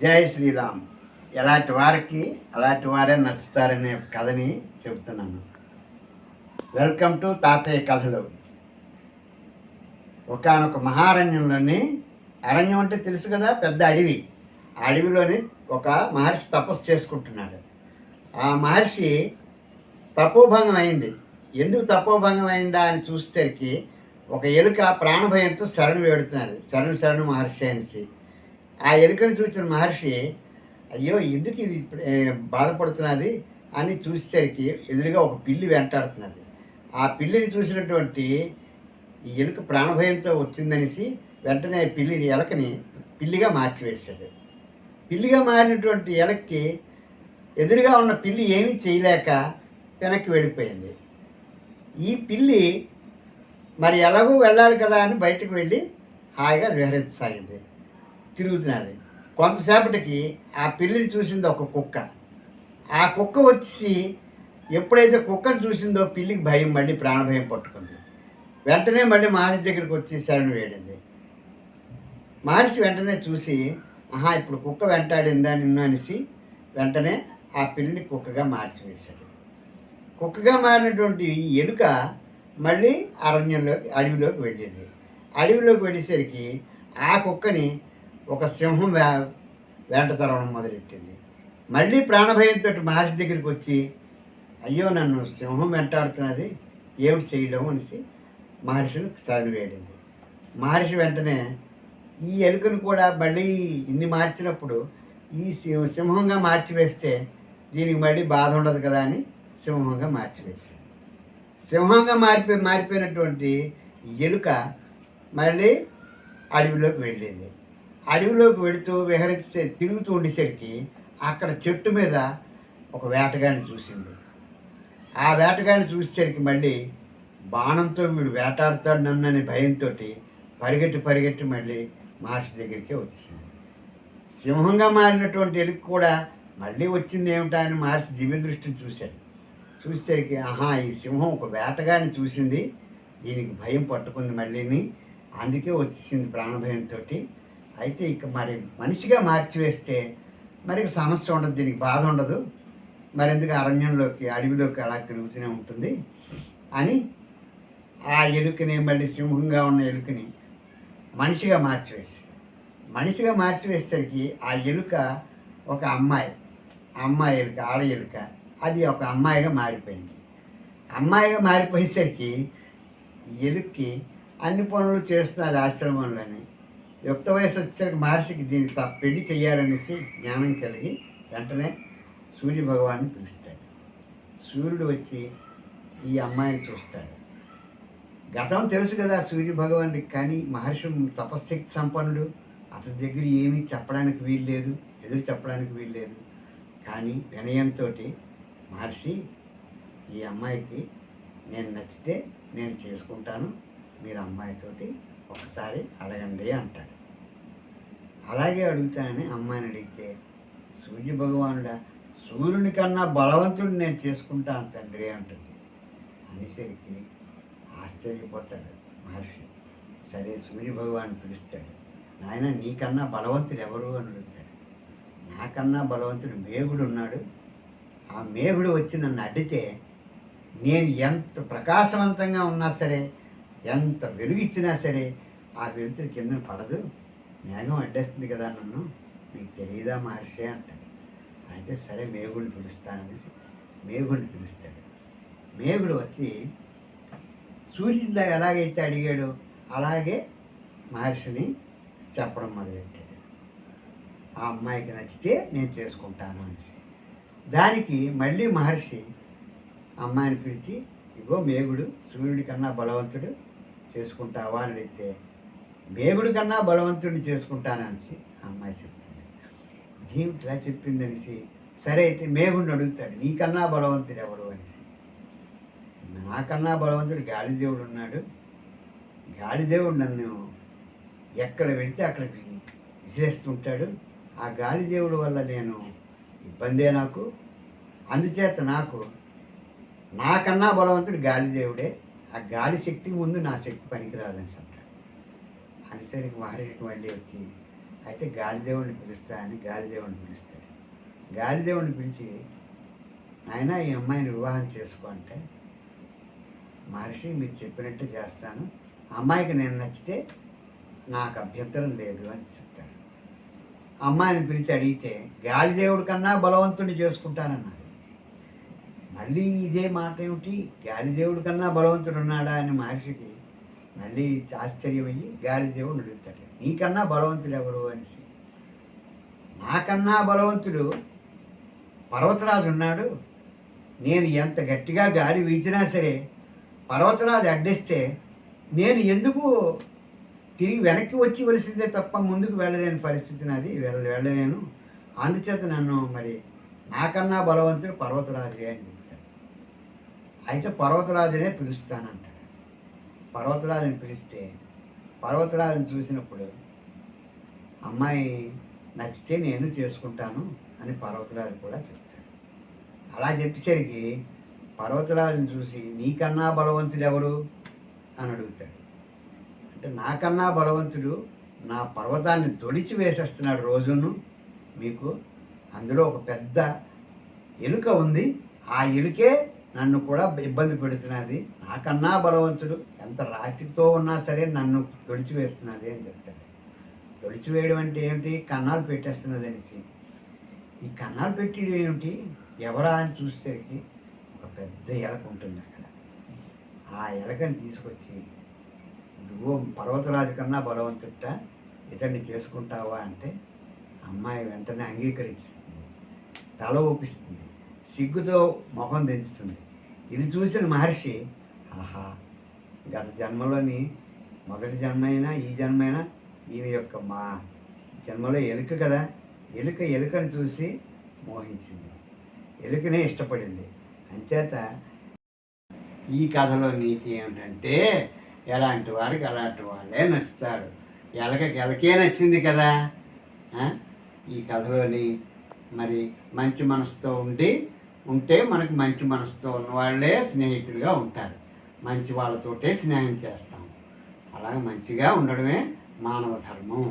జై శ్రీరామ్. ఎలాంటి వారికి అలాంటి వారే నచ్చుతారనే కథని చెబుతున్నాను. వెల్కమ్ టు తాతయ్య కథలు. ఒకానొక మహారణ్యంలోని, అరణ్యం అంటే తెలుసు కదా, పెద్ద అడవి. ఆ అడవిలోని ఒక మహర్షి తపస్సు చేసుకుంటున్నాడు. ఆ మహర్షి తపోభంగం అయింది. ఎందుకు తపోభంగం అయిందా అని చూసేసరికి ఒక ఎలుక ప్రాణభయంతో శరణు వేడుతున్నది. శరణు శరణు మహర్షి అనేసి. ఆ ఎలుకను చూసిన మహర్షి, అయ్యో ఎందుకు ఇది బాధపడుతున్నది అని చూసేసరికి ఎదురుగా ఒక పిల్లి వెంటాడుతున్నది. ఆ పిల్లిని చూసినటువంటి ఈ ఎలుక ప్రాణభయంతో వచ్చిందనేసి వెంటనే ఎలకని పిల్లిగా మార్చివేశాడు. పిల్లిగా మారినటువంటి ఎలక్కి ఎదురుగా ఉన్న పిల్లి ఏమీ చేయలేక వెనక్కి వెళ్ళిపోయింది. ఈ పిల్లి మరి ఎలాగో వెళ్ళాలి కదా అని బయటకు వెళ్ళి హాయిగా విహరించసాగింది, తిరుగుతున్నది. కొంతసేపటికి ఆ పిల్లిని చూసింది ఒక కుక్క. ఆ కుక్క వచ్చి ఎప్పుడైతే కుక్కను చూసిందో పిల్లికి భయం, మళ్ళీ ప్రాణభయం పట్టుకుంది. వెంటనే మళ్ళీ మహర్షి దగ్గరికి వచ్చి శరణు వేడింది. మహర్షి వెంటనే చూసి, ఇప్పుడు కుక్క వెంటాడిందా నిన్ను అనేసి వెంటనే ఆ పిల్లిని కుక్కగా మార్చివేశాడు. కుక్కగా మారినటువంటి ఎలుక మళ్ళీ అడవిలోకి వెళ్ళింది. అడవిలోకి వెళ్ళేసరికి ఆ కుక్కని ఒక సింహం వెంట తరవడం మొదలెట్టింది. మళ్ళీ ప్రాణభయంతో మహర్షి దగ్గరికి వచ్చి, అయ్యో నన్ను సింహం వెంటాడుతున్నది, ఏమిటి చేయడం అనేసి మహర్షిని శరణు వేడింది. మహర్షి వెంటనే ఈ ఎలుకను కూడా మళ్ళీ ఇన్ని మార్చినప్పుడు ఈ సింహంగా మార్చివేస్తే దీనికి మళ్ళీ బాధ ఉండదు కదా అని సింహంగా మార్చివేశాడు. సింహంగా మారిపోయినటువంటి ఎలుక మళ్ళీ అడవిలోకి వెళ్ళింది. అడవిలోకి వెళుతూ తిరుగుతూ ఉండేసరికి అక్కడ చెట్టు మీద ఒక వేటగాడిని చూసింది. ఆ వేటగాడిని చూసేసరికి మళ్ళీ బాణంతో వీడు వేటాడుతాడు నన్ననే భయంతో పరిగెట్టి మళ్ళీ మహర్షి దగ్గరికే వచ్చింది. సింహంగా మారినటువంటి ఎలుక కూడా మళ్ళీ వచ్చింది ఏమిటా అని మహర్షి దివ్య దృష్టిని చూశాడు. చూసేసరికి ఈ సింహం ఒక వేటగాడిని చూసింది, దీనికి భయం పట్టుకుంది మళ్ళీని, అందుకే వచ్చేసింది ప్రాణభయంతో. అయితే ఇక మరి మనిషిగా మార్చివేస్తే మరి సమస్య ఉండదు, దీనికి బాధ ఉండదు, మరెందుకు అరణ్యంలోకి అడవిలోకి అలా తిరుగుతూనే ఉంటుంది అని ఆ ఎలుకని, మళ్ళీ సింహంగా ఉన్న ఎలుకని మనిషిగా మార్చివేశాడు. మనిషిగా మార్చివేసేసరికి ఆ ఎలుక ఒక అమ్మాయి ఎలుక, ఆడ ఎలుక, అది ఒక అమ్మాయిగా మారిపోయింది. అమ్మాయిగా మారిపోయేసరికి ఎలుక్కి అన్ని పనులు చేస్తున్నది ఆశ్రమంలోని. యుక్త వయసు వచ్చేసరికి మహర్షికి దీనికి పెళ్లి చేయాలనేసి జ్ఞానం కలిగి వెంటనే సూర్యభగవాన్ని పిలుస్తాడు. సూర్యుడు వచ్చి ఈ అమ్మాయిని చూస్తాడు. గతం తెలుసు కదా సూర్యభగవానికి, కానీ మహర్షి తపశ్శక్తి సంపన్నుడు, అతని దగ్గర ఏమీ చెప్పడానికి వీల్లేదు, ఎదురు చెప్పడానికి వీల్లేదు. కానీ వినయంతో మహర్షి, ఈ అమ్మాయికి నేను నచ్చితే నేను చేసుకుంటాను, మీరు అమ్మాయితోటి ఒకసారి అడగండి అంటాడు. అలాగే అడుగుతానని అమ్మాయిని అడిగితే, సూర్యభగవానుడా, సూర్యుని కన్నా బలవంతుడు నేను చేసుకుంటాను తండ్రి అంటుంది. అనేసరికి ఆశ్చర్యపోతాడు మహర్షి. సరే సూర్యభగవాన్ని పిలుస్తాడు. నాయన, నీకన్నా బలవంతుడు ఎవరు అని అడుగుతాడు. నాకన్నా బలవంతుడు మేఘుడు ఉన్నాడు. ఆ మేఘుడు వచ్చి నన్ను అడ్డితే నేను ఎంత ప్రకాశవంతంగా ఉన్నా సరే, ఎంత వెలుగిచ్చినా సరే ఆ వెలుతురు కింద పడదు, మేఘం అడ్డేస్తుంది కదా నన్ను, మీకు తెలియదా మహర్షి అంటాడు. అయితే సరే మేఘుడిని పిలుస్తాననేసి మేఘుడిని పిలుస్తాడు. మేఘుడు వచ్చి సూర్యుడిలా ఎలాగైతే అడిగాడో అలాగే మహర్షిని చెప్పడం మొదలెట్టాడు. ఆ అమ్మాయికి నచ్చితే నేను చేసుకుంటాను అనేసి. దానికి మళ్ళీ మహర్షి అమ్మాయిని పిలిచి, ఇగో మేఘుడు సూర్యుడి కన్నా బలవంతుడు, చేసుకుంటావా అని అడిగితే, మేఘుడి కన్నా బలవంతుడిని చేసుకుంటాననేసి అమ్మాయి చెప్తుంది. దేవుడు ఇలా చెప్పింది అనేసి, సరే అయితే మేఘుడిని అడుగుతాడు, నీకన్నా బలవంతుడు ఎవరు అనేసి. నాకన్నా బలవంతుడు గాలిదేవుడు ఉన్నాడు. గాలిదేవుడు నన్ను ఎక్కడ వెళితే అక్కడికి విసిరేస్తుంటాడు. ఆ గాలిదేవుడు వల్ల నేను ఇబ్బందే నాకు, అందుచేత నాకన్నా బలవంతుడు గాలిదేవుడే, ఆ గాలి శక్తికి ముందు నా శక్తి పనికిరాదని చెప్పాడు. అనేసరికి మహర్షికి మళ్ళీ వచ్చి, అయితే గాలిదేవుడిని పిలుస్తానని గాలిదేవుడిని పిలుస్తాడు. గాలిదేవుడిని పిలిచి, ఆయన ఈ అమ్మాయిని వివాహం చేసుకో అంటే, మహర్షి మీరు చెప్పినట్టు చేస్తాను, అమ్మాయికి నేను నచ్చితే నాకు అభ్యంతరం లేదు అని చెప్తాడు. అమ్మాయిని పిలిచి అడిగితే గాలిదేవుడి కన్నా బలవంతుడిని చేసుకుంటానన్నాడు. మళ్ళీ ఇదే మాట ఏమిటి, గాలిదేవుడి కన్నా బలవంతుడు ఉన్నాడా అని మహర్షికి మళ్ళీ ఆశ్చర్యమయ్యి గాలిదేవుడిని అడుగుతాడు, నీకన్నా బలవంతుడు ఎవరు అనేసి. నాకన్నా బలవంతుడు పర్వతరాజు ఉన్నాడు, నేను ఎంత గట్టిగా గాలి వీచినా సరే పర్వతరాజు అడ్డేస్తే నేను ఎందుకు తిరిగి వెనక్కి వచ్చి వలసిందే తప్ప ముందుకు వెళ్ళలేని పరిస్థితి నాది, వెళ్ళలేను, అందుచేత నన్ను మరి నాకన్నా బలవంతుడు పర్వతరాజే అని చెప్తాడు. అయితే పర్వతరాజునే పిలుస్తానంటాడు. పర్వతరాజుని పిలిస్తే పర్వతరాజుని చూసినప్పుడు అమ్మాయి నచ్చితే నేను చేసుకుంటాను అని పర్వతరాజు కూడా చెప్తాడు. అలా చెప్పేసరికి పర్వతరాజుని చూసి నీకన్నా బలవంతుడు ఎవరు అని అడుగుతాడు. అంటే నాకన్నా బలవంతుడు నా పర్వతాన్ని తొలిచి వేసేస్తున్నాడు రోజును మీకు, అందులో ఒక పెద్ద ఎలుక ఉంది, ఆ ఎలుకే నన్ను కూడా ఇబ్బంది పెడుతున్నది, నాకన్నా బలవంతుడు ఎంత రాతితో ఉన్నా సరే నన్ను తొలిచివేస్తున్నది అని చెప్తాడు. తొలిచివేయడం అంటే ఏమిటి, కన్నాలు పెట్టేస్తున్నది అనేసి. ఈ కన్నాలు పెట్టడం ఏమిటి, ఎవరా అని చూసేసరికి ఒక పెద్ద ఎలక ఉంటుంది అక్కడ. ఆ ఎలకని తీసుకొచ్చి, ఇదిగో పర్వతరాజు కన్నా బలవంతుట, ఇతన్ని చేసుకుంటావా అంటే అమ్మాయి వెంటనే అంగీకరిస్తుంది, తల ఊపిస్తుంది, సిగ్గుతో ముఖం దించుతుంది. ఇది చూసిన మహర్షి, ఆహా, గత జన్మలోని మొదటి జన్మ అయినా ఈ జన్మైనా ఈమె యొక్క మా జన్మలో ఎలుక కదా, ఎలుకని చూసి మోహించింది, ఎలుకనే ఇష్టపడింది. అంచేత ఈ కథలో నీతి ఏమిటంటే, ఎలాంటి వారికి అలాంటి వాళ్ళే నచ్చుతారు. ఎలకే నచ్చింది కదా. ఈ కథలోని మరి మంచి మనసుతో ఉంటే మనకు మంచి మనసుతో ఉన్నవాళ్ళే స్నేహితులుగా ఉంటారు, మంచి వాళ్ళతోటే స్నేహం చేస్తాం. అలాగే మంచిగా ఉండడమే మానవ ధర్మం.